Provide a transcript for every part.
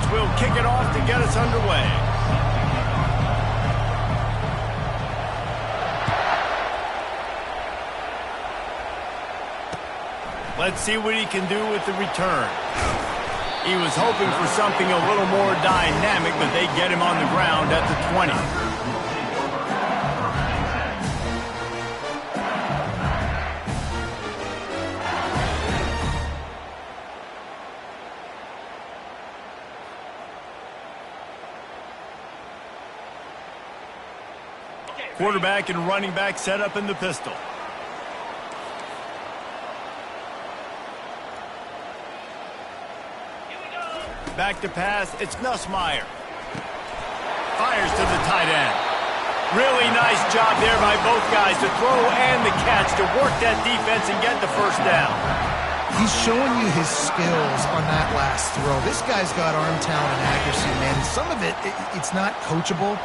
offense will kick it off to get us underway. Let's see what he can do with the return. He was hoping for something a little more dynamic, but they get him on the ground at the 20. Quarterback and running back set up in the pistol. Back to pass, it's Nussmeier. Fires to the tight end. Really nice job there by both guys to throw and the catch to work that defense and get the first down. He's showing you his skills on that last throw. This guy's got arm talent and accuracy, man. And some of it's not coachable.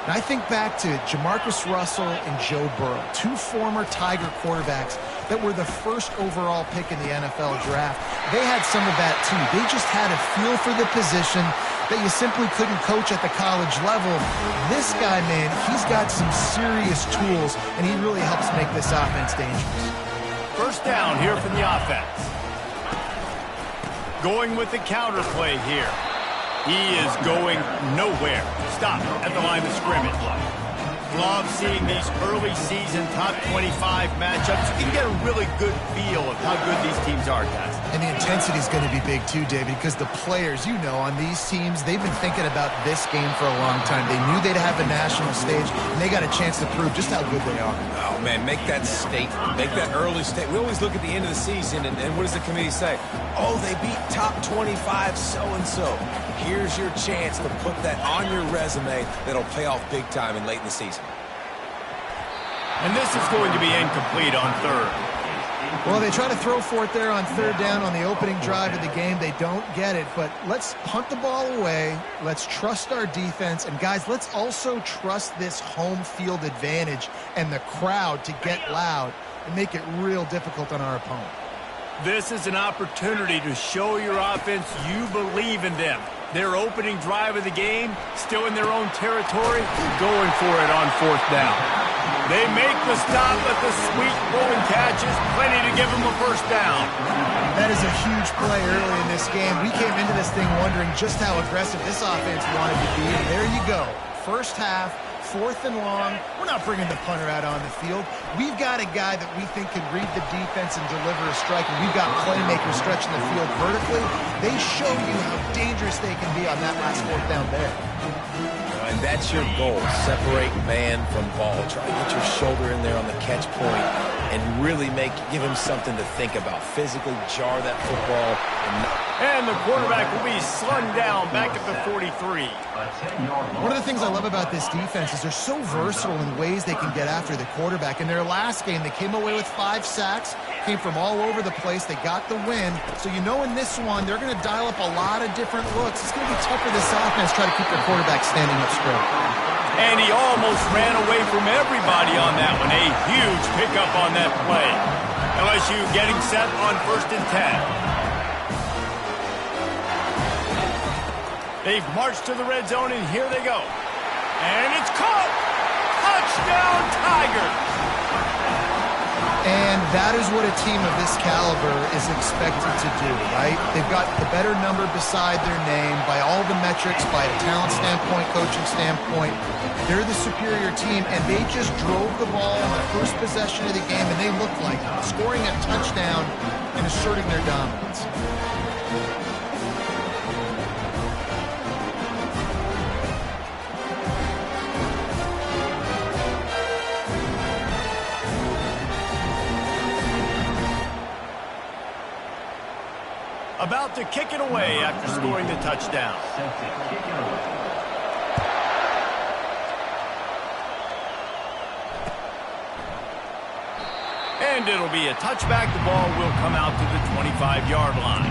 And I think back to Jamarcus Russell and Joe Burrow, two former Tiger quarterbacks that were the first overall pick in the NFL draft. They had some of that too. They just had a feel for the position that you simply couldn't coach at the college level. This guy, man, he's got some serious tools, and he really helps make this offense dangerous. First down here for the offense. Going with the counter play here. He is going nowhere. Stop at the line of scrimmage. Love seeing these early season top 25 matchups. You can get a really good feel of how good these teams are, guys. And the intensity is going to be big too, David, because the players, you know, on these teams, they've been thinking about this game for a long time. They knew they'd have the national stage, and they got a chance to prove just how good they are. Oh, man, make that statement. Make that early statement. We always look at the end of the season, and what does the committee say? Oh, they beat top 25 so-and-so. Here's your chance to put that on your resume that'll pay off big time and late in the season. And this is going to be incomplete on third. Well, they try to throw for it there on third down on the opening drive of the game. They don't get it, but let's punt the ball away. Let's trust our defense. And, guys, let's also trust this home field advantage and the crowd to get loud and make it real difficult on our opponent. This is an opportunity to show your offense you believe in them. Their opening drive of the game, still in their own territory, going for it on fourth down. They make the stop, but the sweet rolling catch is plenty to give them a first down. That is a huge play early in this game. We came into this thing wondering just how aggressive this offense wanted to be, and there you go. First half, fourth and long. We're not bringing the punter out on the field. We've got a guy that we think can read the defense and deliver a strike, and we've got playmakers stretching the field vertically. They show you how dangerous they can be on that last fourth down there. And that's your goal. Separate man from ball. Try to get your shoulder in there on the catch point and really give him something to think about. Physically jar that football. And the quarterback will be slung down back at the 43. One of the things I love about this defense is they're so versatile in ways they can get after the quarterback. In their last game, they came away with 5 sacks, came from all over the place. They got the win. So you know in this one, they're going to dial up a lot of different looks. It's going to be tough for this offense to try to keep their quarterback standing up straight. And he almost ran away from everybody on that one. A huge pickup on that play. LSU getting set on 1st and 10. They've marched to the red zone, and here they go. And it's caught! Touchdown, Tigers! And that is what a team of this caliber is expected to do, right? They've got the better number beside their name by all the metrics, by a talent standpoint, coaching standpoint. They're the superior team, and they just drove the ball on the first possession of the game, and they looked like scoring a touchdown and asserting their dominance. About to kick it away after scoring the touchdown. And it'll be a touchback. The ball will come out to the 25-yard line.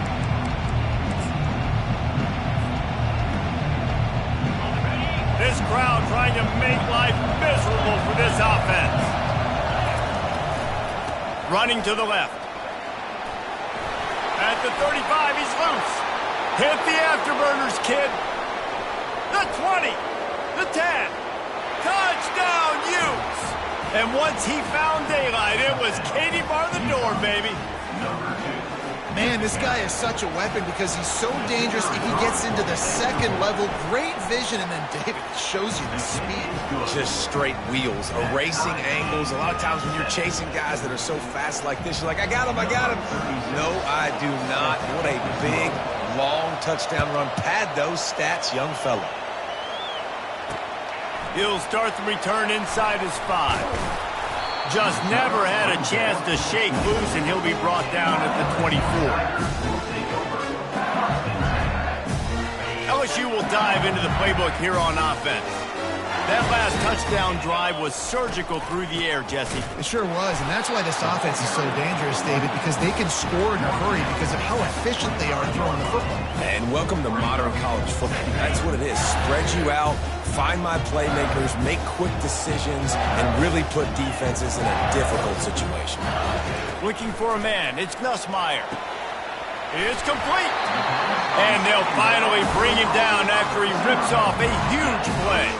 This crowd trying to make life miserable for this offense. Running to the left. At the 35, he's loose. Hit the afterburners, kid. The 20. The 10. Touchdown, Utes. And once he found daylight, it was Katie bar the door, baby. Man, this guy is such a weapon because he's so dangerous if he gets into the second level. Great vision, and then David shows you the speed. Just straight wheels, erasing angles. A lot of times when you're chasing guys that are so fast like this, you're like, I got him, I got him. No, I do not. What a big, long touchdown run. Pad those stats, young fella. He'll start the return inside his 5. Just never had a chance to shake loose, and he'll be brought down at the 24. LSU will dive into the playbook here on offense. That last touchdown drive was surgical through the air, Jesse. It sure was, and that's why this offense is so dangerous, David, because they can score in a hurry because of how efficient they are throwing the football. And welcome to modern college football. That's what it is. Spread you out, find my playmakers, make quick decisions, and really put defenses in a difficult situation. Looking for a man. It's Nussmeier. It's complete. And they'll finally bring him down after he rips off a huge play.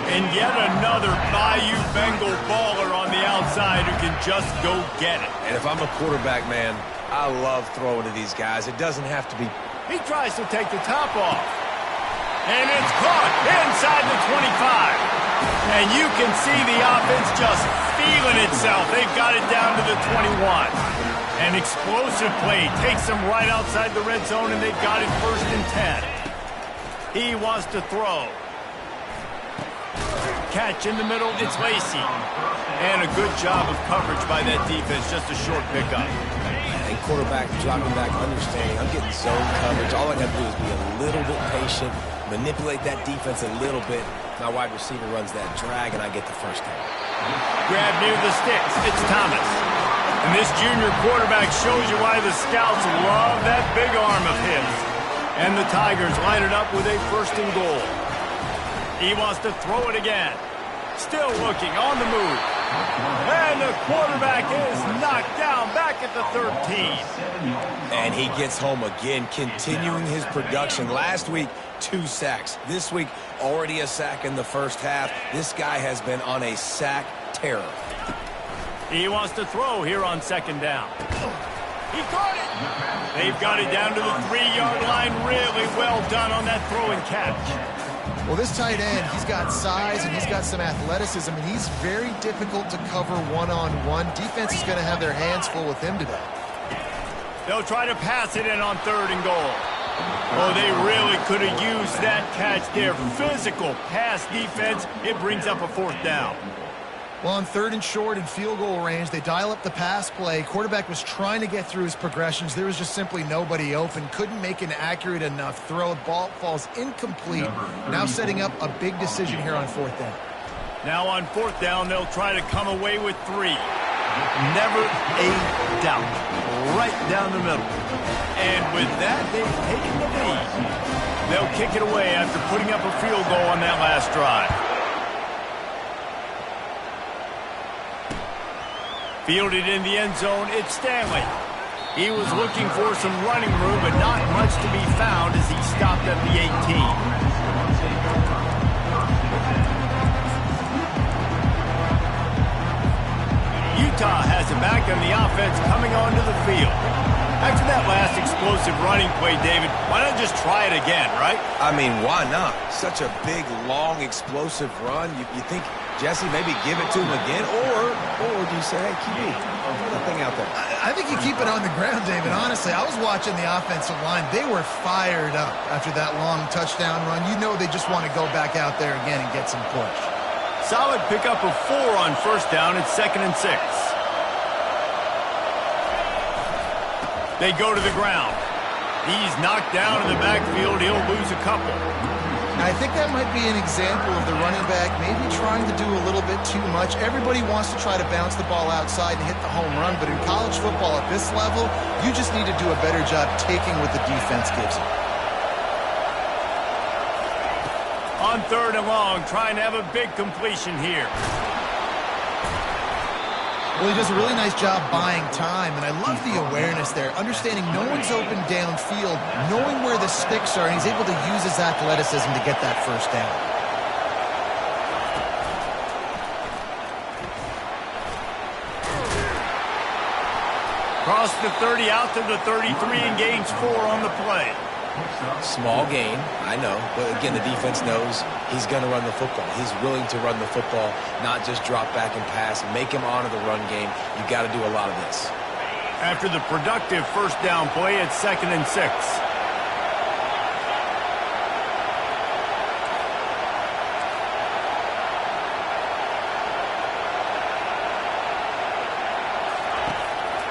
And yet another Bayou Bengal baller on the outside who can just go get it. And if I'm a quarterback, man, I love throwing to these guys. It doesn't have to be. He tries to take the top off. And it's caught inside the 25. And you can see the offense just feeling itself. They've got it down to the 21. An explosive play takes them right outside the red zone, and they've got it 1st and 10. He wants to throw. Catch in the middle, it's Lacy. And a good job of coverage by that defense, just a short pickup. And quarterback dropping back, understanding, I'm getting zone coverage. All I got to do is be a little bit patient, manipulate that defense a little bit. My wide receiver runs that drag, and I get the first down. Grab near the sticks, it's Thomas. And this junior quarterback shows you why the scouts love that big arm of his. And the Tigers line it up with a 1st and goal. He wants to throw it again. Still looking, on the move. And the quarterback is knocked down back at the 13. And he gets home again, continuing his production. Last week, 2 sacks. This week, already a sack in the first half. This guy has been on a sack terror. He wants to throw here on 2nd down. He caught it. They've got it down to the 3-yard line. Really well done on that throw and catch. Well, this tight end, he's got size and he's got some athleticism, and he's very difficult to cover one-on-one. Defense is going to have their hands full with him today. They'll try to pass it in on 3rd and goal. Oh, they really could have used that catch there. Physical pass defense. It brings up a 4th down. Well, on 3rd and short and field goal range, they dial up the pass play. Quarterback was trying to get through his progressions. There was just simply nobody open. Couldn't make an accurate enough throw. Ball falls incomplete. Now setting up a big decision here on 4th down. Now on 4th down, they'll try to come away with 3. Never a doubt. Right down the middle. And with that, they've taken the lead. They'll kick it away after putting up a field goal on that last drive. Fielded in the end zone, it's Stanley. He was looking for some running room, but not much to be found as he stopped at the 18. Utah has it back on the offense coming onto the field. After that last explosive running play, David, why not just try it again, right? I mean, why not? Such a big, long, explosive run. You think, Jesse, maybe give it to him again? Or do you say, hey, QB, throw that thing out there? I think you keep it on the ground, David. Honestly, I was watching the offensive line. They were fired up after that long touchdown run. You know they just want to go back out there again and get some push. Solid pickup of 4 on 1st down. It's 2nd and 6. They go to the ground. He's knocked down in the backfield. He'll lose a couple. I think that might be an example of the running back maybe trying to do a little bit too much. Everybody wants to try to bounce the ball outside and hit the home run, but in college football at this level, you just need to do a better job taking what the defense gives you. On 3rd and long, trying to have a big completion here. Well, he does a really nice job buying time, and I love the awareness there, understanding no one's open downfield, knowing where the sticks are, and he's able to use his athleticism to get that first down. Cross the 30 out to the 33 and gains 4 on the play. Small gain, I know, but again, the defense knows he's going to run the football. He's willing to run the football, not just drop back and pass, make him honor the run game. You got to do a lot of this. After the productive first down play, it's 2nd and 6.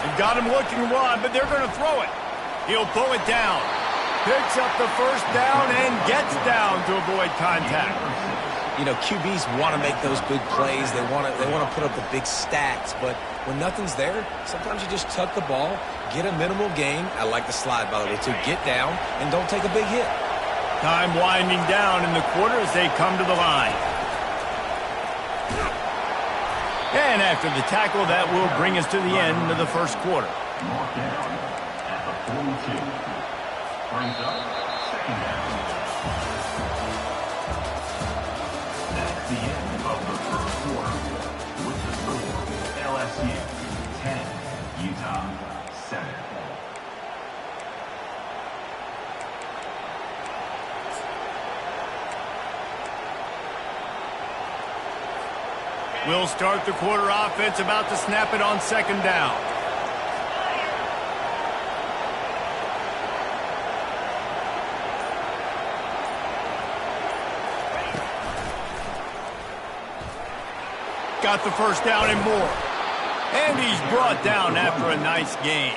They've got him looking wide, but they're going to throw it. He'll pull it down. Picks up the first down and gets down to avoid contact. You know, QBs want to make those big plays. They want to put up the big stats, but when nothing's there, sometimes you just tuck the ball, get a minimal gain. I like the slide, by the way, to get down and don't take a big hit. Time winding down in the quarter as they come to the line. And after the tackle, that will bring us to the end of the first quarter. At the 42. Brings up 2nd down. That's the end of the first quarter. With the score, LSU 10, Utah 7. We'll start the quarter offense, about to snap it on 2nd down. Got the first down and more. And he's brought down after a nice gain.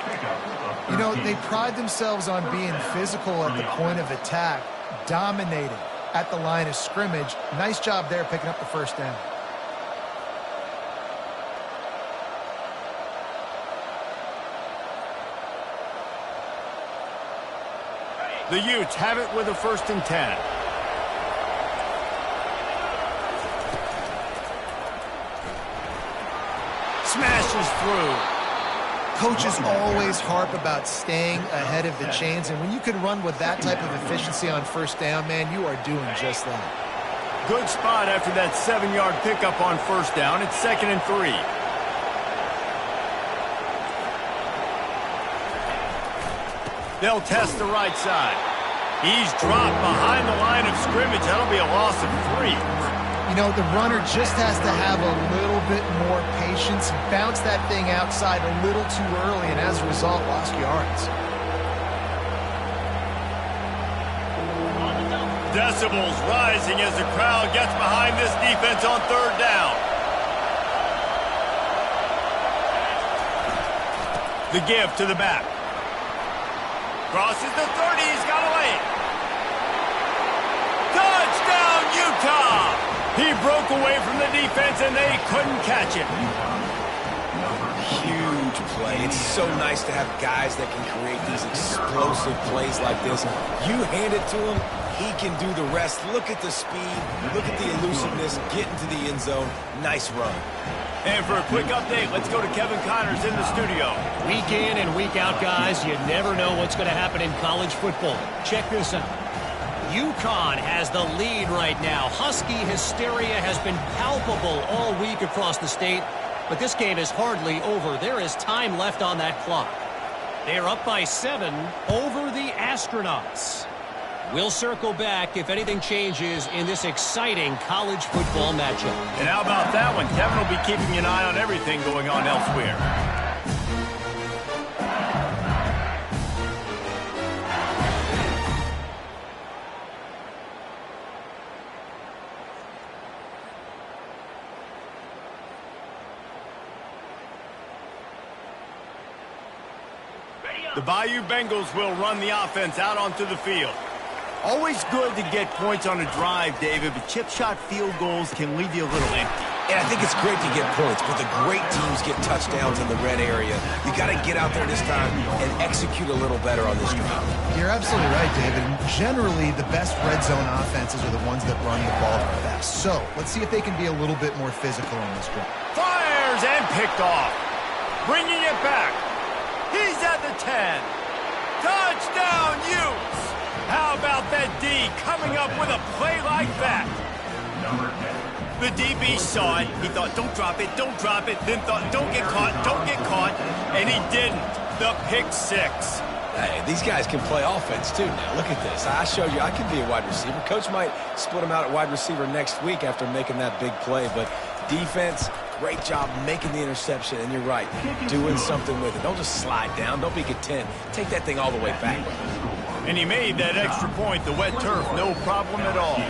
You know, they pride themselves on being physical at the point of attack, dominating at the line of scrimmage. Nice job there picking up the first down. The Utes have it with a 1st and 10. Smashes through. Coaches always harp about staying ahead of the chains, and when you can run with that type of efficiency on first down, man, you are doing just that. Good spot after that 7-yard pickup on first down. It's 2nd and 3. They'll test the right side. He's dropped behind the line of scrimmage. That'll be a loss of 3. You know, the runner just has to have a little bit more patience. Bounce that thing outside a little too early, and as a result, lost yards. Decibels rising as the crowd gets behind this defense on 3rd down. The give to the back. Crosses the 30, he's got away. Touchdown, Utah! He broke away from the defense and they couldn't catch it. Huge play. It's so nice to have guys that can create these explosive plays like this. You hand it to him, he can do the rest. Look at the speed, look at the elusiveness, get into the end zone. Nice run. And for a quick update, let's go to Kevin Connors in the studio. Week in and week out, guys, you never know what's going to happen in college football. Check this out. UConn has the lead right now. Husky hysteria has been palpable all week across the state, but this game is hardly over. There is time left on that clock. They're up by 7 over the Astronauts. We'll circle back if anything changes in this exciting college football matchup. And how about that one? Kevin will be keeping an eye on everything going on elsewhere. The Bayou Bengals will run the offense out onto the field. Always good to get points on a drive, David, but chip shot field goals can leave you a little empty. And I think it's great to get points, but the great teams get touchdowns in the red area. You got to get out there this time and execute a little better on this drive. You're absolutely right, David. Generally, the best red zone offenses are the ones that run the ball the best. So let's see if they can be a little bit more physical on this drive. Fires fires and picked off. Bringing it back. He's at the 10. Touchdown, Utes! How about that D coming up with a play like that? Number 10. The DB saw it. He thought, don't drop it, don't drop it. Then thought, don't get caught, don't get caught. And he didn't. The pick six. Hey, these guys can play offense, too. Now, look at this. I showed you I can be a wide receiver. Coach might split him out at wide receiver next week after making that big play. But defense, great job making the interception. And you're right, doing something with it. Don't just slide down. Don't be content. Take that thing all the way back. And he made that extra point, the wet turf, no problem at all.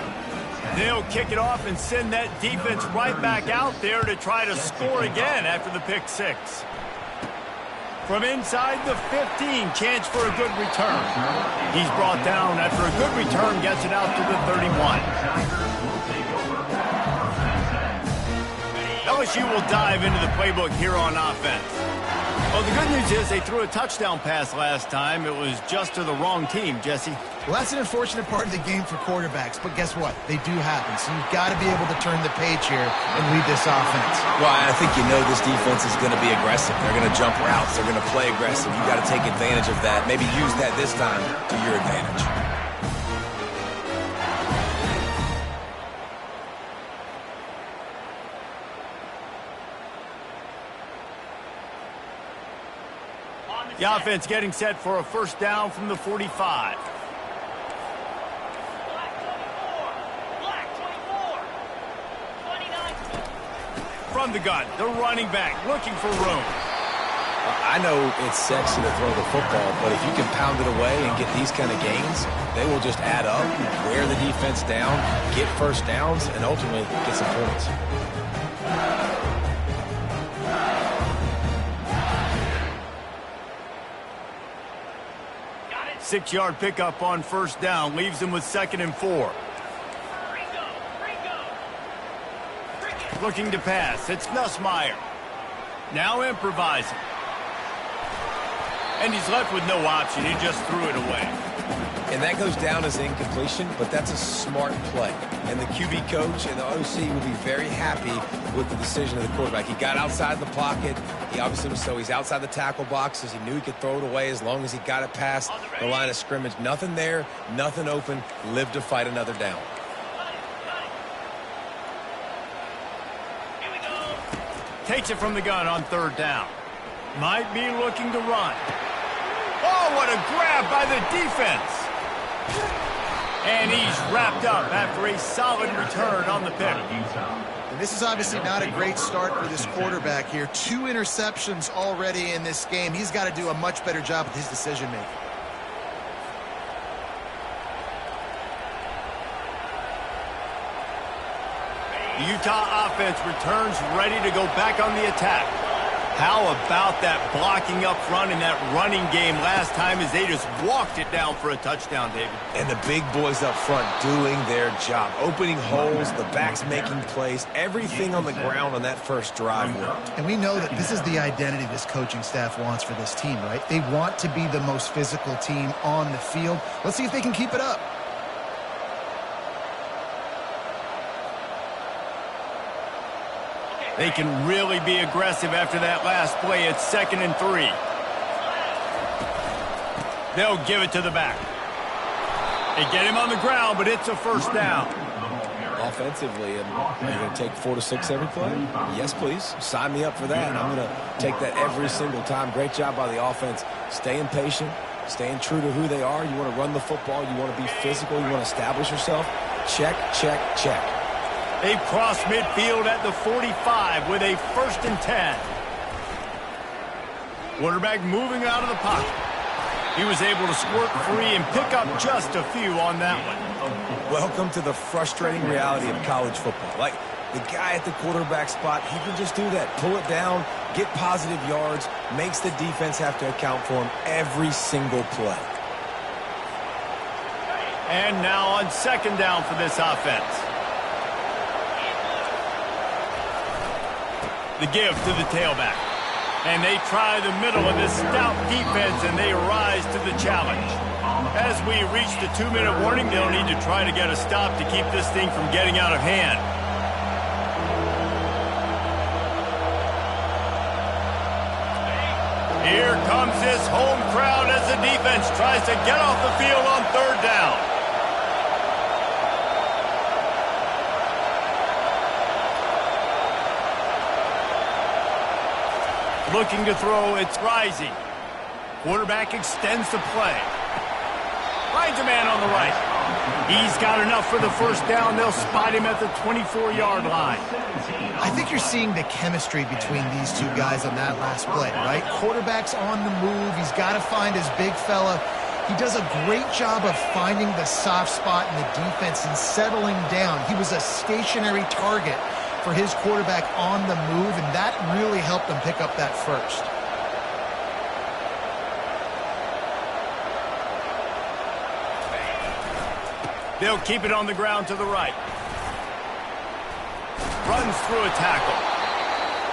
They'll kick it off and send that defense right back out there to try to score again after the pick six. From inside the 15, chance for a good return. He's brought down after a good return, gets it out to the 31. LSU will dive into the playbook here on offense. Well, the good news is they threw a touchdown pass last time. It was just to the wrong team, Jesse. Well, that's an unfortunate part of the game for quarterbacks, but guess what? They do happen, so you've got to be able to turn the page here and lead this offense. Well, I think you know this defense is going to be aggressive. They're going to jump routes. They're going to play aggressive. You got to take advantage of that. Maybe use that this time to your advantage. The offense getting set for a first down from the 45. From the gun, the running back looking for room. I know it's sexy to throw the football, but if you can pound it away and get these kind of gains, they will just add up, wear the defense down, get first downs, and ultimately get some points. 6-yard pickup on first down leaves them with 2nd and 4. Looking to pass. It's Nussmeier. Now improvising. And he's left with no option. He just threw it away. And that goes down as incompletion, but that's a smart play. And the QB coach and the OC will be very happy with the decision of the quarterback. He got outside the pocket. He obviously, so he's outside the tackle boxes. He knew he could throw it away as long as he got it past the line of scrimmage. Nothing there, nothing open. Live to fight another down. Takes it from the gun on 3rd down. Might be looking to run. Oh, what a grab by the defense. And he's wrapped up after a solid return on the pick. And this is obviously not a great start for this quarterback here. 2 interceptions already in this game. He's got to do a much better job with his decision-making. The Utah offense returns ready to go back on the attack. How about that blocking up front in that running game last time as they just walked it down for a touchdown, David? And the big boys up front doing their job. Opening holes, the backs making plays. Everything on the ground on that first drive worked. And we know that this is the identity this coaching staff wants for this team, right? They want to be the most physical team on the field. Let's see if they can keep it up. They can really be aggressive after that last play. It's 2nd and 3. They'll give it to the back. They get him on the ground, but it's a first down. Offensively, are you going to take 4 to 6 every play? Yes, please. Sign me up for that. I'm going to take that every single time. Great job by the offense. Staying patient, staying true to who they are. You want to run the football. You want to be physical. You want to establish yourself. Check, check, check. They've crossed midfield at the 45 with a 1st and 10. Quarterback moving out of the pocket. He was able to squirt free and pick up just a few on that one. Welcome to the frustrating reality of college football. Like, the guy at the quarterback spot, he can just do that. Pull it down, get positive yards, makes the defense have to account for him every single play. And now on 2nd down for this offense. The give to the tailback. And they try the middle of this stout defense, and they rise to the challenge. As we reach the 2-minute warning, they'll need to try to get a stop to keep this thing from getting out of hand. this home crowd as the defense tries to get off the field on third down. Looking to throw, it's Rising. Quarterback extends the play. Finds a man on the right. He's got enough for the first down. They'll spot him at the 24-yard line. I think you're seeing the chemistry between these two guys on that last play, right? Quarterback's on the move. He's got to find his big fella. He does a great job of finding the soft spot in the defense and settling down. He was a stationary target for his quarterback on the move, and that really helped him pick up that first. They'll keep it on the ground to the right. Runs through a tackle.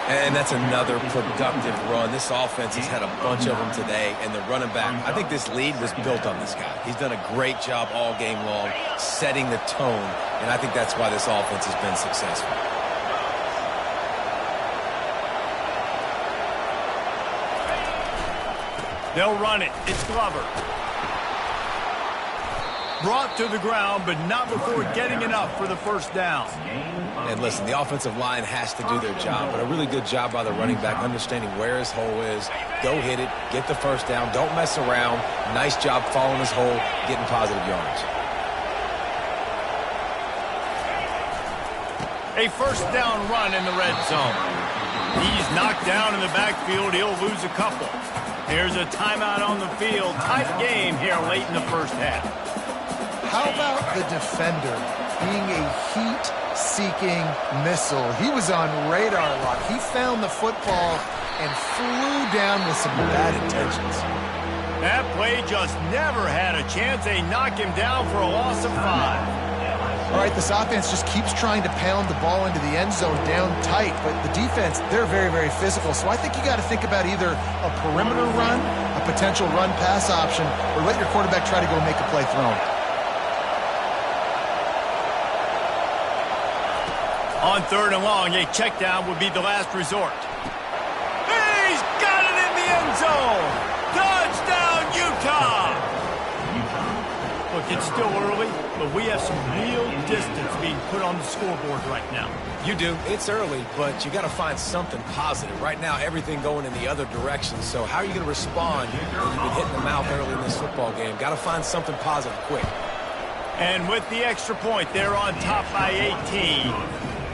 And that's another productive run. This offense has had a bunch of them today, and the running back, I think this lead was built on this guy. He's done a great job all game long, setting the tone, and I think that's why this offense has been successful. They'll run it. It's Glover. Brought to the ground, but not before getting enough for the first down. And listen, the offensive line has to do their job, but a really good job by the running back understanding where his hole is. Go hit it, get the first down, don't mess around. Nice job following his hole, getting positive yards. A first down run in the red zone. He's knocked down in the backfield. He'll lose a couple. There's a timeout on the field. Tight game here late in the first half. How about the defender being a heat-seeking missile? He was on radar lock. He found the football and flew down with some bad intentions. That play just never had a chance. They knock him down for a loss of 5. All right, this offense just keeps trying to pound the ball into the end zone down tight, but the defense, they're very, very physical. So I think you got to think about either a perimeter run, a potential run-pass option, or let your quarterback try to go make a play thrown. On third and long, a check down would be the last resort. He's got it in the end zone! Touchdown, Utah! Look, it's still early, but we have some real distance being put on the scoreboard right now. You do. It's early, but you got to find something positive. Right now, everything going in the other direction. So how are you going to respond when you've been hitting the mouth early in this football game? Got to find something positive quick. And with the extra point, they're on top by 18.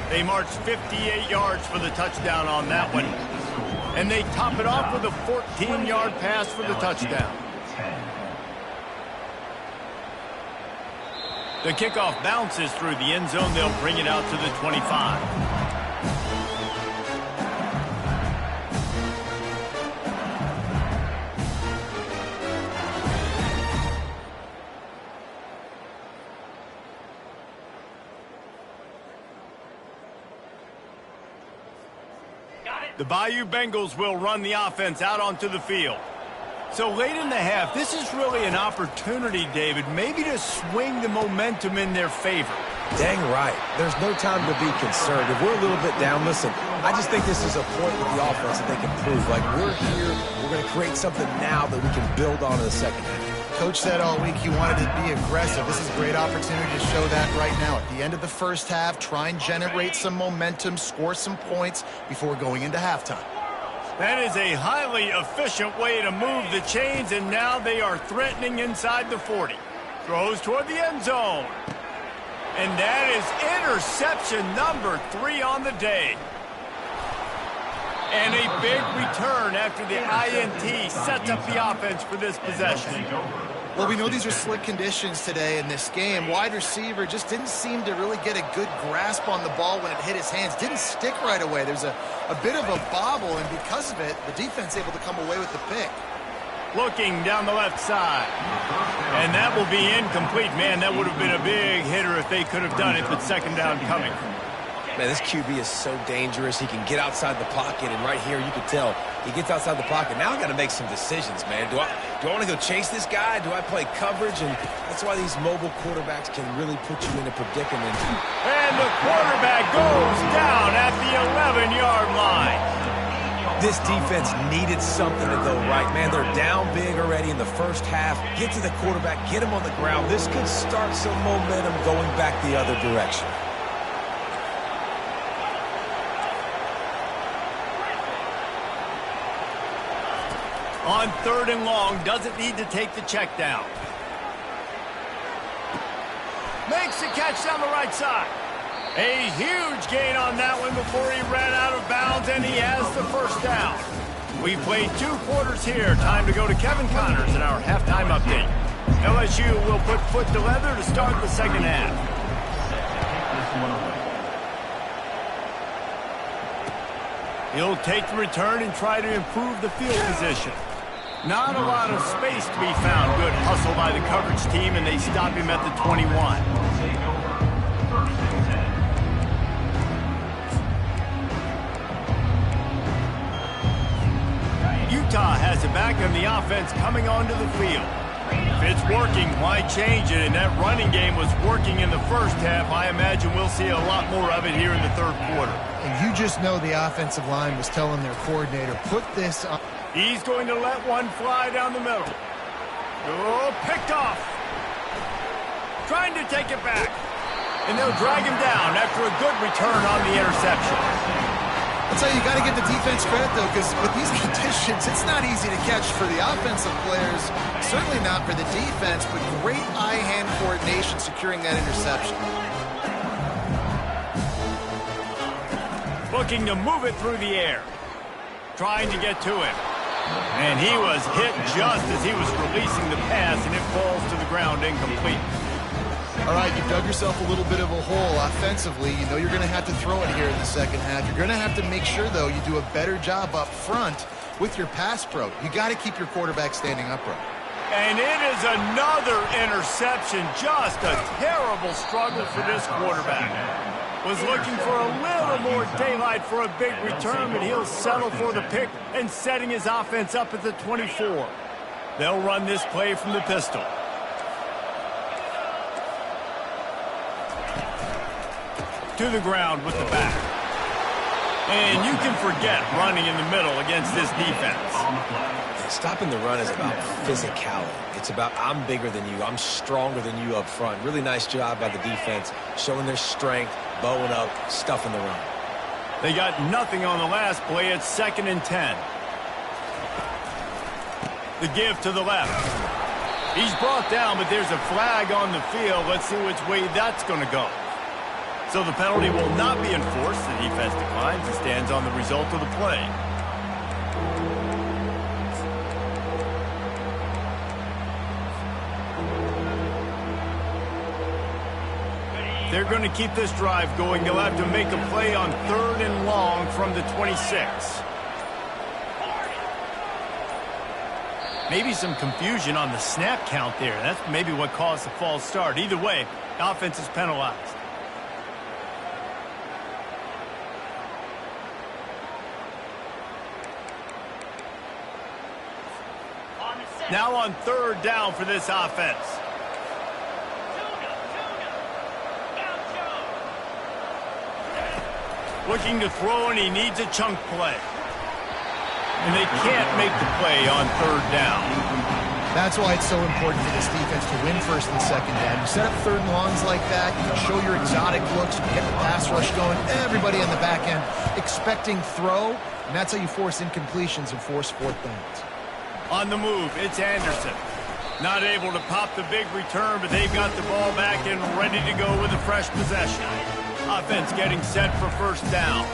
They marched 58 yards for the touchdown on that one. And they top it off with a 14-yard pass for the touchdown. The kickoff bounces through the end zone. They'll bring it out to the 25. The Bayou Bengals will run the offense out onto the field. So late in the half, this is really an opportunity, David, maybe to swing the momentum in their favor. Dang right. There's no time to be concerned. If we're a little bit down, listen, I just think this is a point with the offense that they can prove. Like, we're here, we're going to create something now that we can build on in the second half. Coach said all week he wanted to be aggressive. This is a great opportunity to show that right now. At the end of the first half, try and generate some momentum, score some points before going into halftime. That is a highly efficient way to move the chains, and now they are threatening inside the 40. Throws toward the end zone. And that is interception number 3 on the day. And a big return after the INT sets up the offense for this possession. Well, we know these are slick conditions today in this game. Wide receiver just didn't seem to really get a good grasp on the ball when it hit his hands. Didn't stick right away. There's a bit of a bobble, and because of it, the defense able to come away with the pick. Looking down the left side. And that will be incomplete. Man, that would have been a big hitter if they could have done it, but second down coming. Man, this QB is so dangerous. He can get outside the pocket, and right here you can tell he gets outside the pocket. Now I got to make some decisions, man. Do I want to go chase this guy? Do I play coverage? And that's why these mobile quarterbacks can really put you in a predicament. And the quarterback goes down at the 11-yard line. This defense needed something to go right. Man, they're down big already in the first half. Get to the quarterback, get him on the ground. This could start some momentum going back the other direction. On 3rd and long, doesn't need to take the check down. Makes the catch down the right side. A huge gain on that one before he ran out of bounds, and he has the first down. We've played 2 quarters here. Time to go to Kevin Connors in our halftime update. LSU will put foot to leather to start the second half. He'll take the return and try to improve the field position. Not a lot of space to be found. Good hustle by the coverage team, and they stop him at the 21. Utah has it back on the offense coming onto the field. If it's working, why change it? And that running game was working in the first half. I imagine we'll see a lot more of it here in the 3rd quarter. And you just know the offensive line was telling their coordinator, put this on. He's going to let one fly down the middle. Oh, picked off. Trying to take it back. And they'll drag him down after a good return on the interception. That's how you got to give the defense credit, though, because with these conditions, it's not easy to catch for the offensive players. Certainly not for the defense, but great eye-hand coordination securing that interception. Looking to move it through the air. Trying to get to him. And he was hit just as he was releasing the pass, and it falls to the ground incomplete. All right, you've dug yourself a little bit of a hole offensively. You know you're going to have to throw it here in the second half. You're going to have to make sure, though, you do a better job up front with your pass pro. You got to keep your quarterback standing upright. And it is another interception. Just a terrible struggle for this quarterback. Was looking for a little more daylight for a big return, but he'll settle for the pick and setting his offense up at the 24. They'll run this play from the pistol. To the ground with the back. And you can forget running in the middle against this defense. Stopping the run is about physicality. It's about I'm bigger than you. I'm stronger than you up front. Really nice job by the defense, showing their strength, bowing up, stuffing the run. They got nothing on the last play. It's 2nd and 10. The give to the left. He's brought down, but there's a flag on the field. Let's see which way that's going to go. So the penalty will not be enforced. The defense declines and stands on the result of the play. They're going to keep this drive going. They'll have to make a play on 3rd and long from the 26. Maybe some confusion on the snap count there. That's maybe what caused the false start. Either way, offense is penalized. Now on 3rd down for this offense. Looking to throw, and he needs a chunk play. And they can't make the play on 3rd down. That's why it's so important for this defense to win 1st and 2nd down. You set up 3rd and longs like that, you can show your exotic looks, you can get the pass rush going, everybody on the back end expecting throw, and that's how you force incompletions and force 4th downs. On the move, it's Anderson. Not able to pop the big return, but they've got the ball back and ready to go with a fresh possession. Offense getting set for 1st down.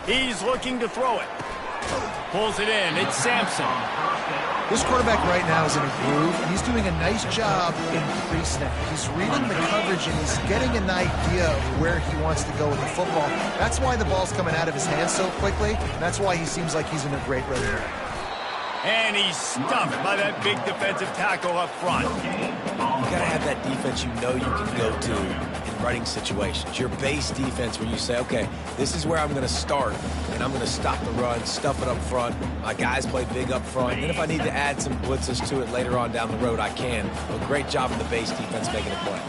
He's looking to throw it. Pulls it in. It's Sampson. This quarterback right now is in a groove, and he's doing a nice job in pre-snap. He's reading the coverage, and he's getting an idea of where he wants to go with the football. That's why the ball's coming out of his hands so quickly, and that's why he seems like he's in a great rhythm. And he's stuffed by that big defensive tackle up front. You got to have that defense you know you can go to in running situations. Your base defense where you say, okay, this is where I'm going to start, and I'm going to stop the run, stuff it up front. My guys play big up front. And if I need to add some blitzes to it later on down the road, I can. A great job of the base defense making a play.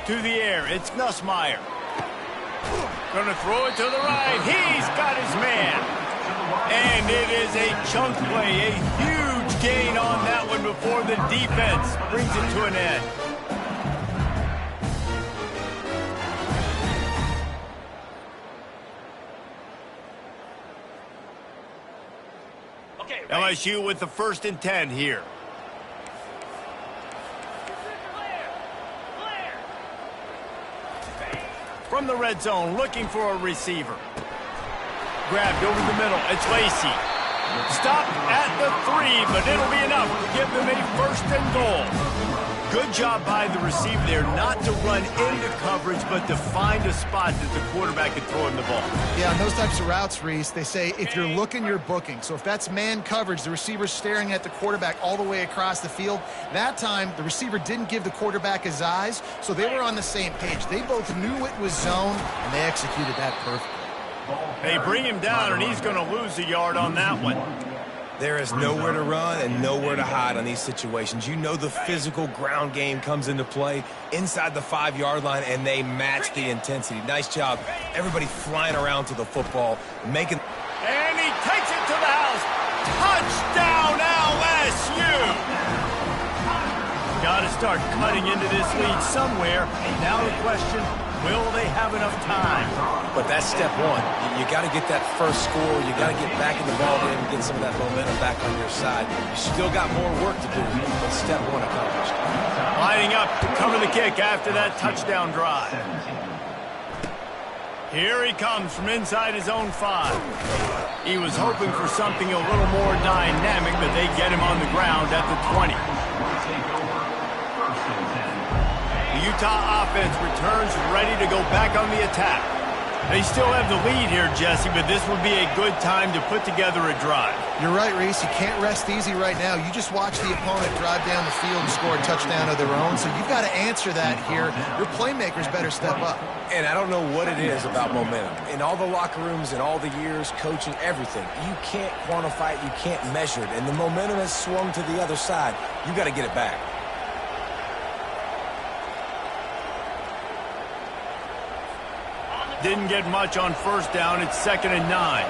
To the air, it's Nussmeier. Gonna throw it to the right. He's got his man. And it is a chunk play, a huge gain on that one before the defense brings it to an end. LSU with the 1st and 10 here. From the red zone, looking for a receiver. Grabbed over the middle. It's Lacy. Stopped at the 3, but it'll be enough to give them a 1st and goal. Good job by the receiver there not to run into coverage, but to find a spot that the quarterback could throw him the ball. Yeah, on those types of routes, Reese, they say if you're looking, you're booking. So if that's man coverage, the receiver's staring at the quarterback all the way across the field. That time, the receiver didn't give the quarterback his eyes, so they were on the same page. They both knew it was zone, and they executed that perfectly. They bring him down, and he's going to lose a yard on that one. There is nowhere to run and nowhere to hide on these situations. You know the physical ground game comes into play inside the 5-yard line, and they match the intensity. Nice job. Everybody flying around to the football, making... And he takes it to the house. Touchdown, LSU! Got to start cutting into this lead somewhere. Now the question, will they have enough time? But that's step one. You got to get that first score. You got to get back in the ball game and get some of that momentum back on your side. You still got more work to do, but step one accomplished. Lining up to cover the kick after that touchdown drive. Here he comes from inside his own 5. He was hoping for something a little more dynamic, but they get him on the ground at the 20. The Utah offense returns ready to go back on the attack. They still have the lead here, Jesse, but this would be a good time to put together a drive. You're right, Reese. You can't rest easy right now. You just watch the opponent drive down the field and score a touchdown of their own, so you've got to answer that here. Your playmakers better step up. And I don't know what it is about momentum. In all the locker rooms, in all the years, coaching, everything, you can't quantify it, you can't measure it, and the momentum has swung to the other side. You got to get it back. Didn't get much on 1st down. It's 2nd and 9.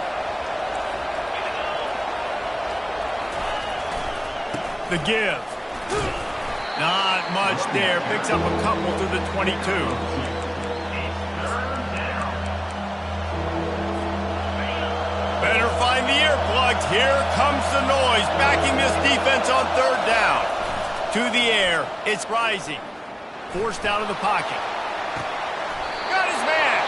The give. Not much there. Picks up a couple to the 22. Better find the earplugs. Here comes the noise. Backing this defense on 3rd down. To the air. It's Rising. Forced out of the pocket. Got his man.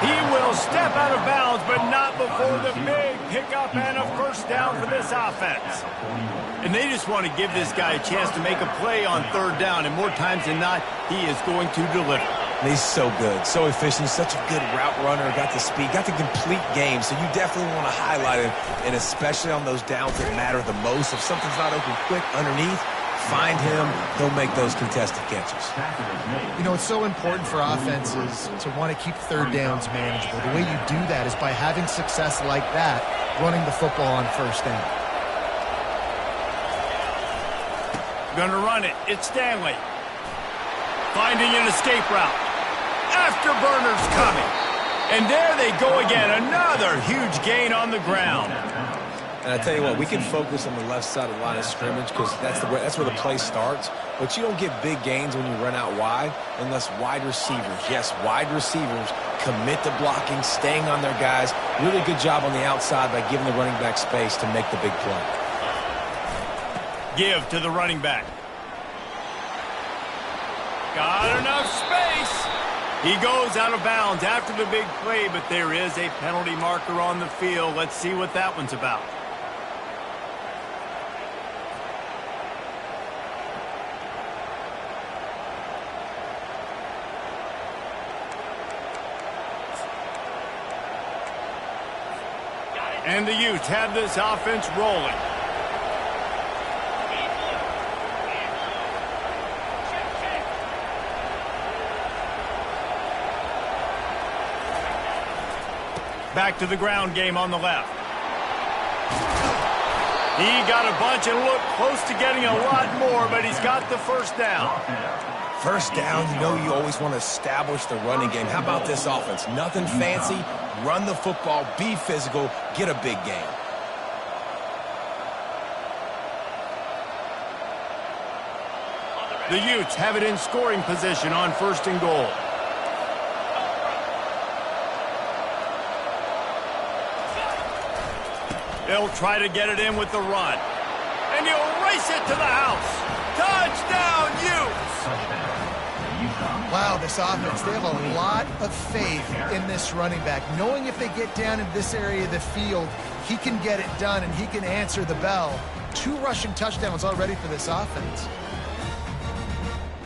He will step out of bounds, but not before the big pickup and a 1st down for this offense. And they just want to give this guy a chance to make a play on 3rd down, and more times than not, he is going to deliver. And he's so good, so efficient, such a good route runner, got the speed, got the complete game, so you definitely want to highlight him, and especially on those downs that matter the most. If something's not open quick underneath, find him, he'll make those contested catches. You know, it's so important for offenses to want to keep 3rd downs manageable. The way you do that is by having success like that, running the football on 1st down. Gonna run it. It's Stanley. Finding an escape route. Afterburners coming. And there they go again. Another huge gain on the ground. And I tell you what, we can focus on the left side of the line of scrimmage because that's where the play starts. But you don't get big gains when you run out wide unless wide receivers, yes, wide receivers, commit to blocking, staying on their guys. Really good job on the outside by giving the running back space to make the big play. Give to the running back. Got enough space. He goes out of bounds after the big play, but there is a penalty marker on the field. Let's see what that one's about. And the Utes have this offense rolling. Back to the ground game on the left. He got a bunch and looked close to getting a lot more, but he's got the 1st down. First down, you know you always want to establish the running game. How about this offense? Nothing fancy. Run the football, be physical, get a big gain. The Utes have it in scoring position on 1st and goal. They'll try to get it in with the run. And he'll race it to the house. Touchdown, Utes! Wow, this offense, they have a lot of faith in this running back. Knowing if they get down in this area of the field, he can get it done and he can answer the bell. 2 rushing touchdowns already for this offense.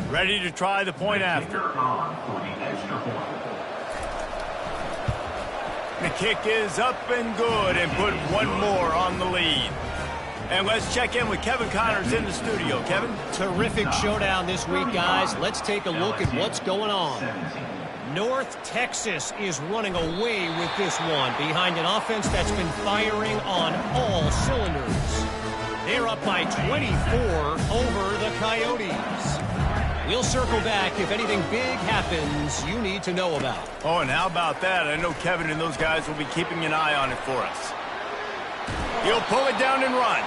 Ready to try the point after. The kick is up and good and put one more on the lead. And let's check in with Kevin Connors in the studio. Kevin? Terrific showdown this week, guys. Let's take a look at what's going on. North Texas is running away with this one behind an offense that's been firing on all cylinders. They're up by 24 over the Coyotes. We'll circle back if anything big happens you need to know about. Oh, and how about that? I know Kevin and those guys will be keeping an eye on it for us. He'll pull it down and run.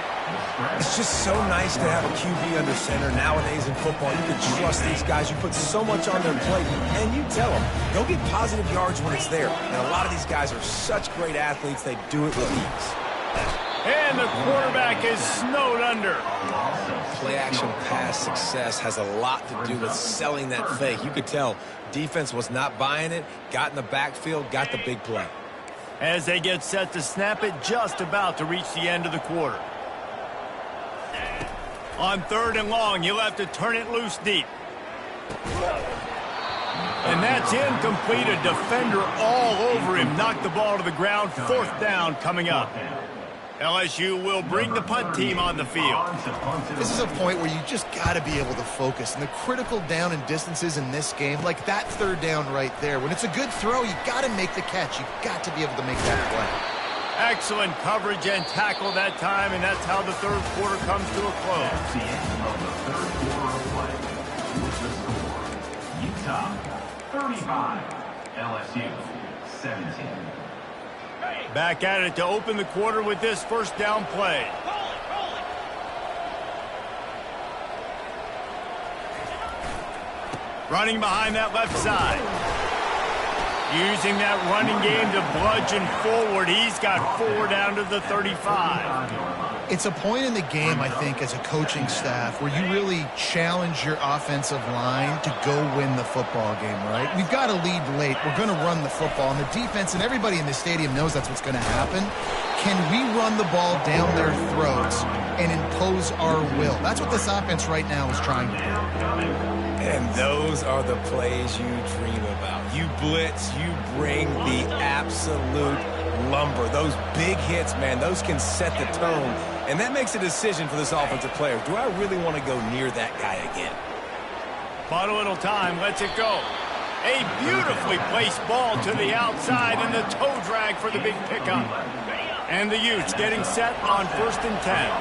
It's just so nice to have a QB under center. Nowadays in football, you can trust these guys. You put so much on their plate, and you tell them, go get positive yards when it's there. And a lot of these guys are such great athletes, they do it with ease. And the quarterback is snowed under. Play-action pass success has a lot to do with selling that fake. You could tell defense was not buying it, got in the backfield, got the big play. As they get set to snap it, just about to reach the end of the quarter. On 3rd and long, you'll have to turn it loose deep. And that's incomplete. A defender all over him. Knocked the ball to the ground. 4th down coming up. LSU will bring the punt team on the field. This is a point where you just got to be able to focus. And the critical down and distances in this game, like that 3rd down right there, when it's a good throw, you got to make the catch. You got to be able to make that play. Excellent coverage and tackle that time, and that's how the 3rd quarter comes to a close. That's the end of the 3rd quarter of play. With the score, Utah 35, LSU 17. Back at it to open the quarter with this 1st down play. Running behind that left side. Using that running game to bludgeon forward. He's got 4 down to the 35. It's a point in the game, I think, as a coaching staff where you really challenge your offensive line to go win the football game, right? We've got to lead late. We're going to run the football. And the defense and everybody in the stadium knows that's what's going to happen. Can we run the ball down their throats and impose our will? That's what this offense right now is trying to do. And those are the plays you dream about. You blitz, you bring the absolute lumber. Those big hits, man, those can set the tone. And that makes a decision for this offensive player. Do I really want to go near that guy again? Bought a little time, lets it go. A beautifully placed ball to the outside and the toe drag for the big pickup. And the Utes getting set on 1st and 10.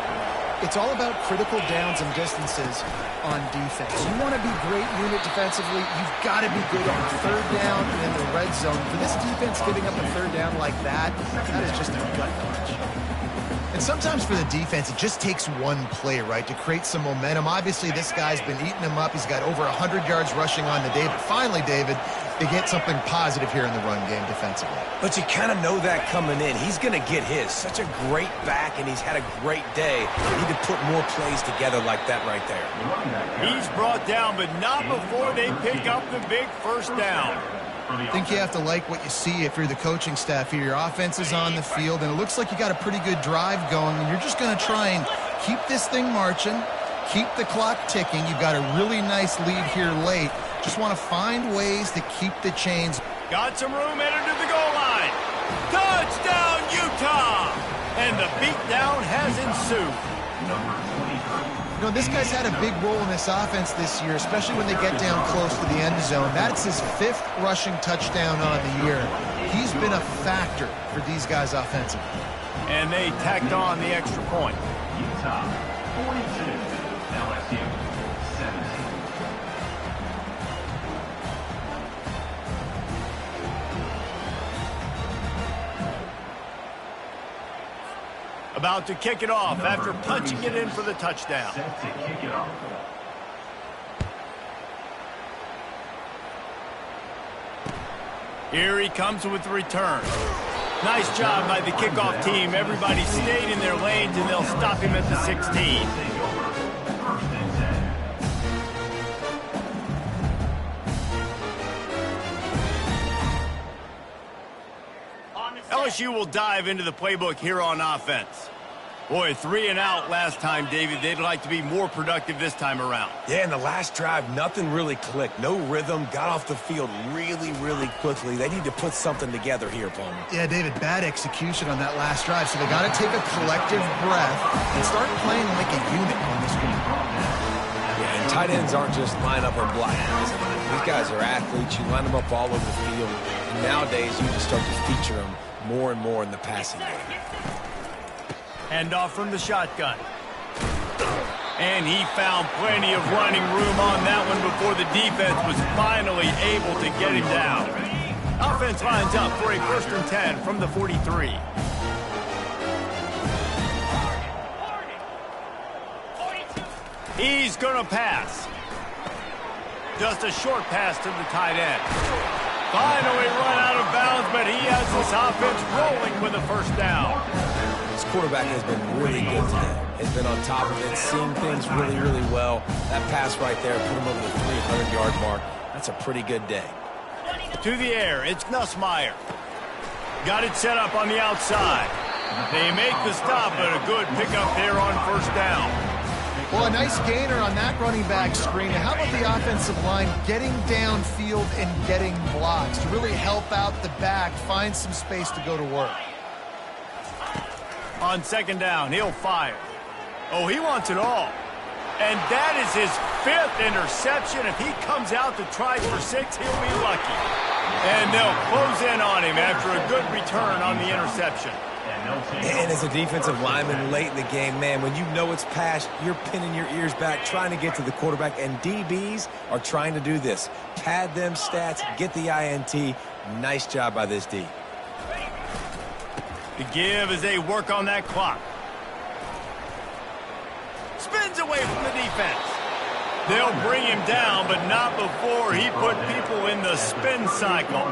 It's all about critical downs and distances on defense. You want to be great unit defensively, you've got to be good on 3rd down and in the red zone. For this defense giving up a 3rd down like that, that is just a gut punch. And sometimes for the defense, it just takes one play, right, to create some momentum. Obviously, this guy's been eating him up. He's got over 100 yards rushing on the day. But finally, David, they get something positive here in the run game defensively. But you kind of know that coming in. He's going to get his. Such a great back, and he's had a great day. Need to put more plays together like that right there. He's brought down, but not before they pick up the big 1st down. I think you have to like what you see if you're the coaching staff here. Your offense is on the field, and it looks like you got a pretty good drive going, and you're just going to try and keep this thing marching, keep the clock ticking. You've got a really nice lead here late. Just want to find ways to keep the chains. Got some room headed to the goal line. Touchdown, Utah! And the beatdown has ensued. You know, this guy's had a big role in this offense this year, especially when they get down close to the end zone. That's his 5th rushing touchdown on the year. He's been a factor for these guys offensively. And they tacked on the extra point. Utah 42, LSU 17. About to kick it off after punching it in for the touchdown. Set to kick it off. Here he comes with the return. Nice job by the kickoff team. Everybody stayed in their lanes, and they'll stop him at the 16. Take over. First and 10. LSU will dive into the playbook here on offense. Boy, 3 and out last time, David. They'd like to be more productive this time around. Yeah, in the last drive, nothing really clicked. No rhythm, got off the field really, really quickly. They need to put something together here, Palmer. Yeah, David, bad execution on that last drive, so they got to take a collective breath and start playing like a unit on this one. Yeah, and tight ends aren't just line up and block. These guys are athletes. You line them up all over the field. And nowadays, you just start to feature them more and more in the passing game. Hand off from the shotgun. And he found plenty of running room on that one before the defense was finally able to get him down. Offense lines up for a 1st and 10 from the 43. He's going to pass. Just a short pass to the tight end. Finally run out of bounds, but he has this offense rolling with a 1st down. This quarterback has been really good today. Has been on top of it, seeing things really, really well. That pass right there put him over the 300-yard mark. That's a pretty good day. To the air, it's Nussmeier. Got it set up on the outside. They make the stop, but a good pickup there on 1st down. Well, a nice gainer on that running back screen. How about the offensive line getting downfield and getting blocks to really help out the back, find some space to go to work? On 2nd down, he'll fire. Oh, he wants it all. And that is his 5th interception. If he comes out to try for 6, he'll be lucky. And they'll close in on him after a good return on the interception. And as a defensive lineman late in the game, man, when you know it's passed, you're pinning your ears back, trying to get to the quarterback. And DBs are trying to do this. Pad them stats, get the INT. Nice job by this D. The give as they work on that clock. Spins away from the defense. They'll bring him down, but not before he put people in the spin cycle.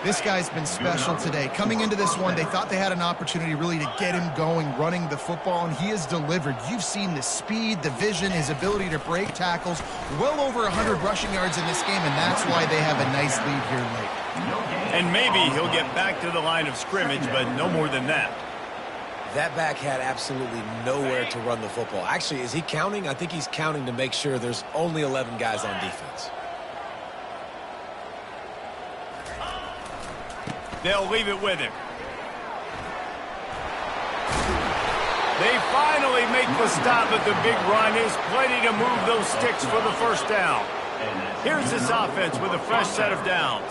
This guy's been special today. Coming into this one, they thought they had an opportunity really to get him going, running the football, and he has delivered. You've seen the speed, the vision, his ability to break tackles. Well over 100 rushing yards in this game, and that's why they have a nice lead here late. And maybe he'll get back to the line of scrimmage, but no more than that. That back had absolutely nowhere to run the football. Actually, is he counting? I think he's counting to make sure there's only 11 guys on defense. They'll leave it with him. They finally make the stop at the big run. There's plenty to move those sticks for the 1st down. Here's this offense with a fresh set of downs.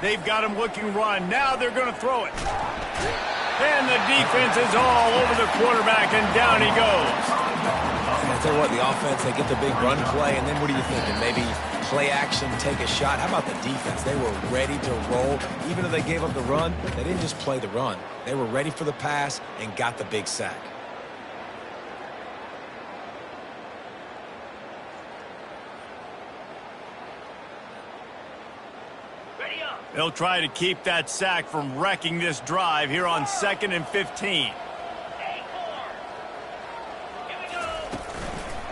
They've got him looking run. Now they're going to throw it. And the defense is all over the quarterback, and down he goes. I tell you what, the offense, they get the big run play, and then what are you thinking? Maybe play action, take a shot. How about the defense? They were ready to roll. Even though they gave up the run, they didn't just play the run. They were ready for the pass and got the big sack. They'll try to keep that sack from wrecking this drive here on 2nd and 15.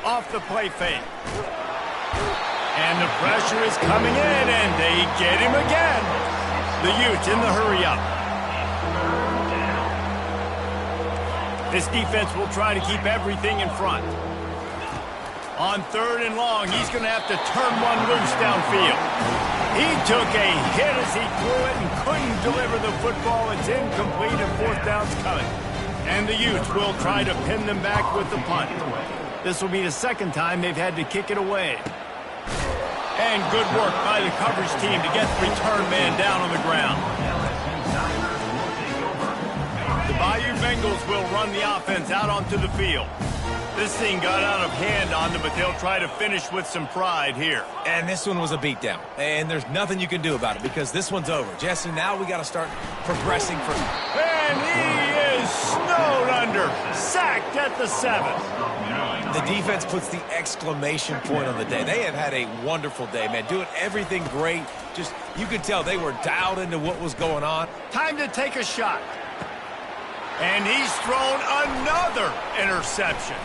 Off the play fake. And the pressure is coming in, and they get him again. The Utes in the hurry-up. This defense will try to keep everything in front. On 3rd and long, he's going to have to turn one loose downfield. He took a hit as he threw it and couldn't deliver the football. It's incomplete, and 4th down's coming. And the Utes will try to pin them back with the punt. This will be the 2nd time they've had to kick it away. And good work by the coverage team to get the return man down on the ground. The Bayou Bengals will run the offense out onto the field. This thing got out of hand on them, but they'll try to finish with some pride here. And this one was a beatdown. And there's nothing you can do about it because this one's over. Jesse, now we got to start progressing for... And he is snowed under. Sacked at the 7. The defense puts the exclamation point on the day. They have had a wonderful day, man. Doing everything great. Just, you could tell they were dialed into what was going on. Time to take a shot. And he's thrown another interception.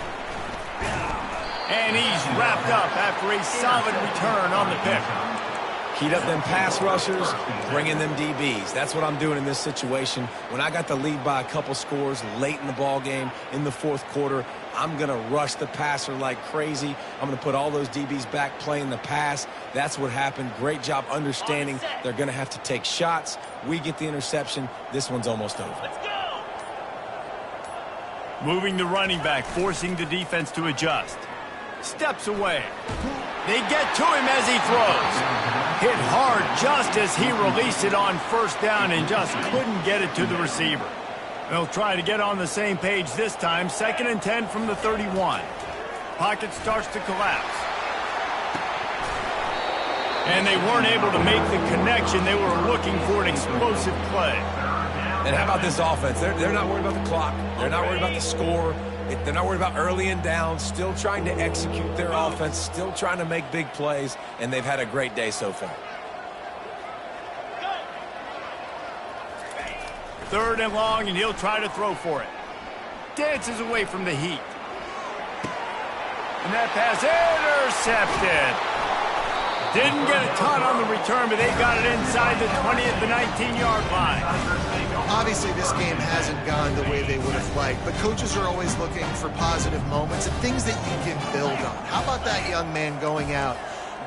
And he's wrapped up after a solid return on the pick. Heat up them pass rushers, bring in them DBs. That's what I'm doing in this situation. When I got the lead by a couple scores late in the ball game, in the fourth quarter, I'm going to rush the passer like crazy. I'm going to put all those DBs back playing the pass. That's what happened. Great job understanding they're going to have to take shots. We get the interception. This one's almost over. Let's go! Moving the running back, forcing the defense to adjust. Steps away. They get to him as he throws. Hit hard just as he released it on first down and just couldn't get it to the receiver. They'll try to get on the same page this time. 2nd and 10 from the 31. Pocket starts to collapse. And they weren't able to make the connection. They were looking for an explosive play. And how about this offense? They're not worried about the clock. They're not worried about the score. They're not worried about early and down. Still trying to execute their offense. Still trying to make big plays. And they've had a great day so far. 3rd and long, and he'll try to throw for it. Dances away from the heat. And that pass intercepted. Didn't get a ton on the return, but they got it inside the 20 at the 19-yard line. Obviously, this game hasn't gone the way they would have liked, but coaches are always looking for positive moments and things that you can build on. How about that young man going out,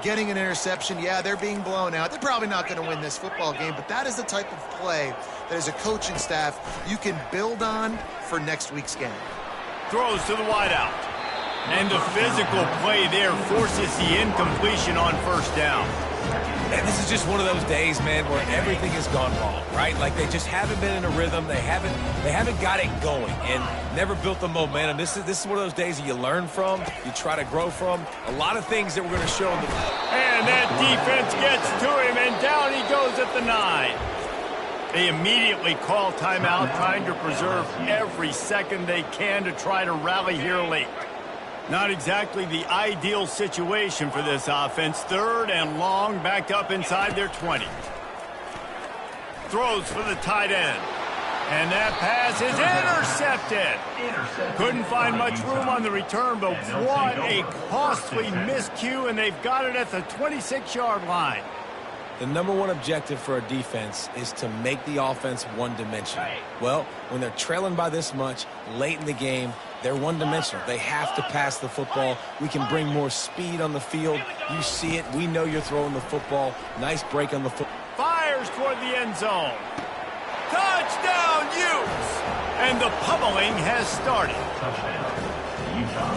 getting an interception? Yeah, they're being blown out. They're probably not going to win this football game, but that is the type of play that as a coaching staff you can build on for next week's game. Throws to the wideout. And the physical play there forces the incompletion on first down. And this is just one of those days, man, where everything has gone wrong, right? Like they just haven't been in a rhythm. They haven't got it going and never built the momentum. This is one of those days that you learn from, you try to grow from. A lot of things that we're going to show them. And that defense gets to him, and down he goes at the 9. They immediately call timeout, trying to preserve every second they can to try to rally here late. Not exactly the ideal situation for this offense. 3rd and long, back up inside their 20. Throws for the tight end. And that pass is intercepted. Couldn't find much room on the return, but what a costly miscue, and they've got it at the 26-yard line. The number one objective for a defense is to make the offense one-dimensional. Well, when they're trailing by this much late in the game, they're one-dimensional. They have to pass the football. We can bring more speed on the field. You see it. We know you're throwing the football. Nice break on the football. Fires toward the end zone. Touchdown, Utes! And the pummeling has started.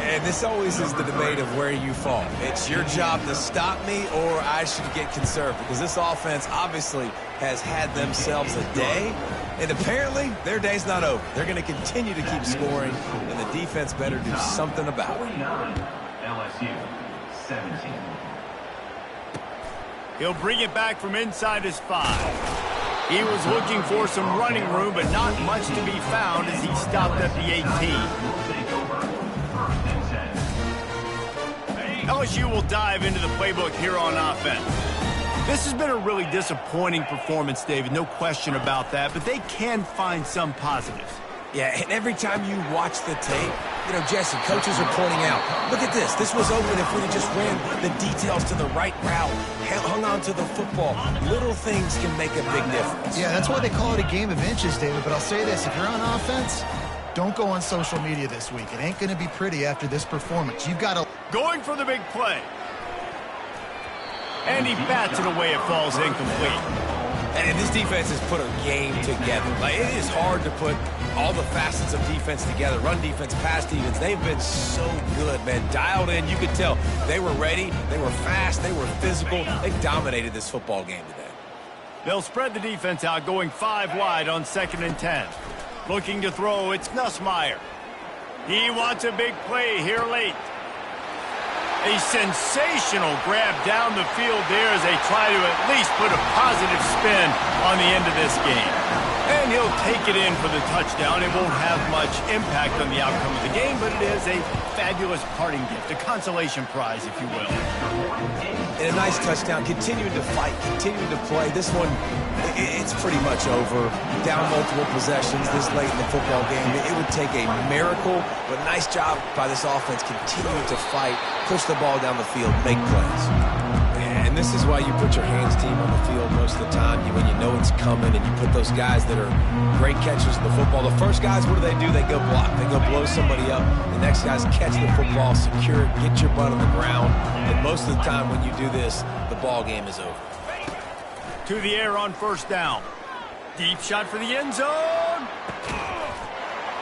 And this always is the debate of where you fall. It's your job to stop me or I should get conserved, because this offense obviously has had themselves a day, and apparently their day's not over. They're going to continue to keep scoring, and the defense better do something about it. LSU 17. He'll bring it back from inside his 5. He was looking for some running room, but not much to be found as he stopped at the 18. LSU will dive into the playbook here on offense. This has been a really disappointing performance, David, no question about that, but they can find some positives. Yeah, and every time you watch the tape, you know, Jesse, coaches are pointing out, look at this. This was open if we had just ran the details to the right route, hung on to the football. Little things can make a big difference. Yeah, that's why they call it a game of inches, David. But I'll say this, if you're on offense, don't go on social media this week. It ain't going to be pretty after this performance. You've got to... Going for the big play. And he bats it away. It falls incomplete. And this defense has put a game together. Like, it is hard to put all the facets of defense together. Run defense, pass defense. They've been so good, man. Dialed in. You could tell they were ready. They were fast. They were physical. They dominated this football game today. They'll spread the defense out, going 5 wide on 2nd and 10. Looking to throw, it's Nussmeier. He wants a big play here late. A sensational grab down the field there as they try to at least put a positive spin on the end of this game. And he'll take it in for the touchdown. It won't have much impact on the outcome of the game, but it is a fabulous parting gift, a consolation prize, if you will. And a nice touchdown, continuing to fight, continuing to play. This one, it's pretty much over. Down multiple possessions this late in the football game. It would take a miracle, but nice job by this offense continuing to fight, push the ball down the field, make plays. And this is why you put your hands team on the field most of the time, when you know it's coming, and you put those guys that are great catchers of the football. The first guys, what do? They go block. They go blow somebody up. The next guys catch the football, secure it, get your butt on the ground. And most of the time when you do this, the ball game is over. To the air on first down. Deep shot for the end zone.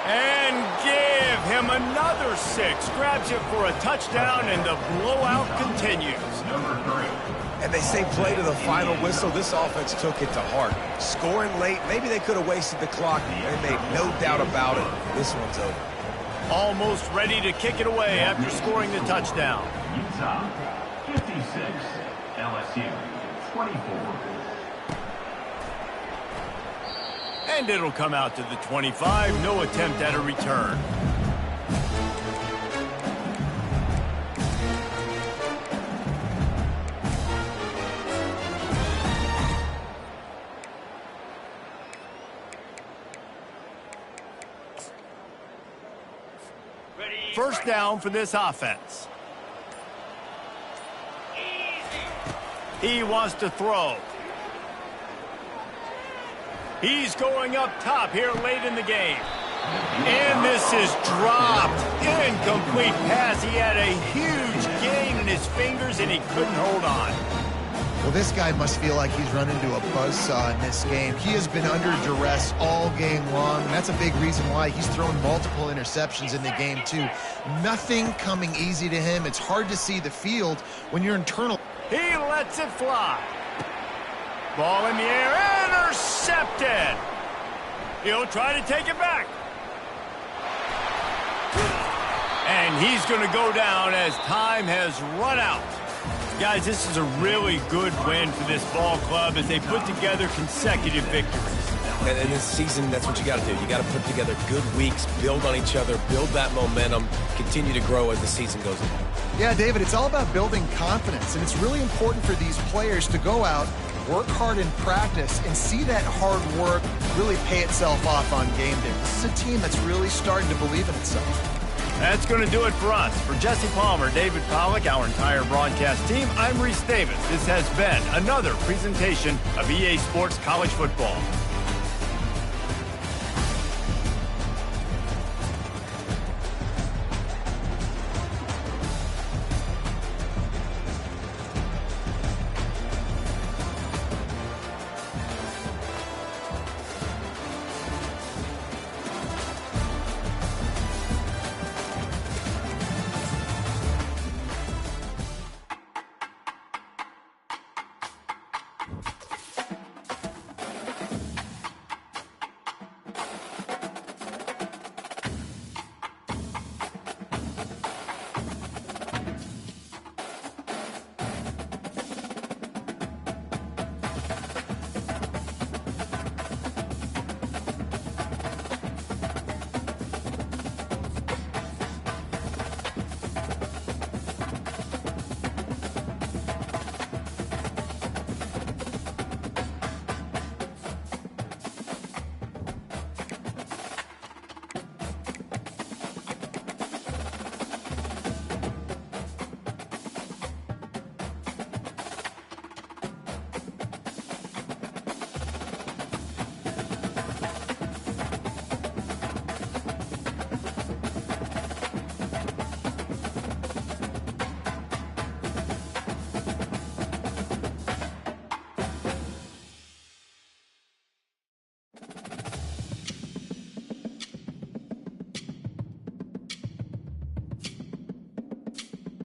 And give him another 6. Grabs it for a touchdown, and the blowout continues. Number 3. And they say play to the final whistle. This offense took it to heart. Scoring late, maybe they could have wasted the clock. They made no doubt about it. This one's over. Almost ready to kick it away after scoring the touchdown. Utah, 56. LSU, 24. And it'll come out to the 25. No attempt at a return. First down for this offense. He wants to throw. He's going up top here late in the game. And this is dropped. Incomplete pass. He had a huge gain in his fingers, and he couldn't hold on. Well, this guy must feel like he's run into a buzzsaw in this game. He has been under duress all game long, and that's a big reason why he's thrown multiple interceptions in the game, too. Nothing coming easy to him. It's hard to see the field when you're internal. He lets it fly. Ball in the air, intercepted. He'll try to take it back. And he's going to go down as time has run out. Guys, this is a really good win for this ball club as they put together consecutive victories. And in this season, that's what you got to do. You got to put together good weeks, build on each other, build that momentum, continue to grow as the season goes on. Yeah, David, it's all about building confidence, and it's really important for these players to go out, work hard in practice, and see that hard work really pay itself off on game day. This is a team that's really starting to believe in itself. That's going to do it for us. For Jesse Palmer, David Pollack, our entire broadcast team, I'm Reese Davis. This has been another presentation of EA Sports College Football.